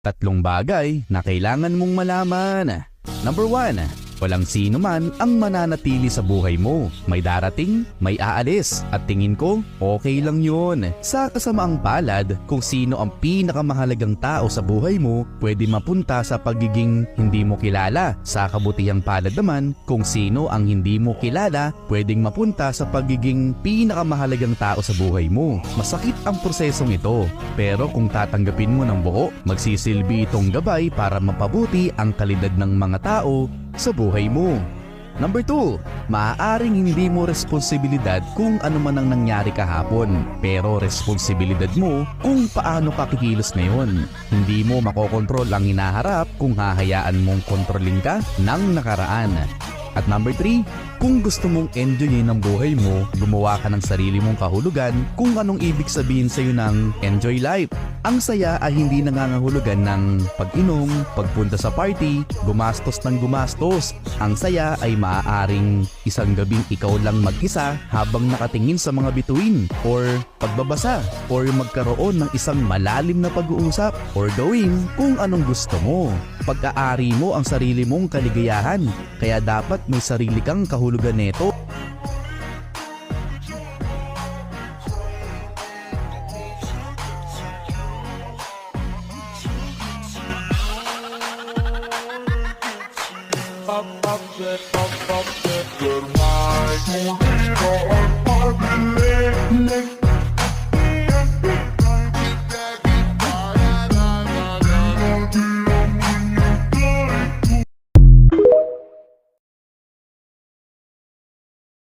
Tatlong bagay na kailangan mong malaman. Number 1. Walang sino man ang mananatili sa buhay mo. May darating, may aalis. At tingin ko, okay lang yun. Sa kasamaang palad, kung sino ang pinakamahalagang tao sa buhay mo, pwede mapunta sa pagiging hindi mo kilala. Sa kabutihang palad naman, kung sino ang hindi mo kilala, pwedeng mapunta sa pagiging pinakamahalagang tao sa buhay mo. Masakit ang prosesong ito, pero kung tatanggapin mo ng buo, magsisilbi itong gabay para mapabuti ang kalidad ng mga tao sa buhay mo. Number 2, maaaring hindi mo responsibilidad kung ano man ang nangyari kahapon, pero responsibilidad mo kung paano ka kikilos ngayon. Hindi mo makokontrol ang hinaharap kung hahayaan mong kontrolin ka ng nakaraan. At number 3, kung gusto mong enjoyin ang buhay mo, gumawa ka ng sarili mong kahulugan kung anong ibig sabihin sa'yo ng enjoy life. Ang saya ay hindi nangangahulugan ng pag-inom, pagpunta sa party, gumastos ng gumastos. Ang saya ay maaaring isang gabing ikaw lang mag-isa habang nakatingin sa mga bituin, or pagbabasa, or magkaroon ng isang malalim na pag-uusap, or gawin kung anong gusto mo. Pag-aari mo ang sarili mong kaligayahan, kaya dapat may sarili kang kahulugan nito. Up, up, get my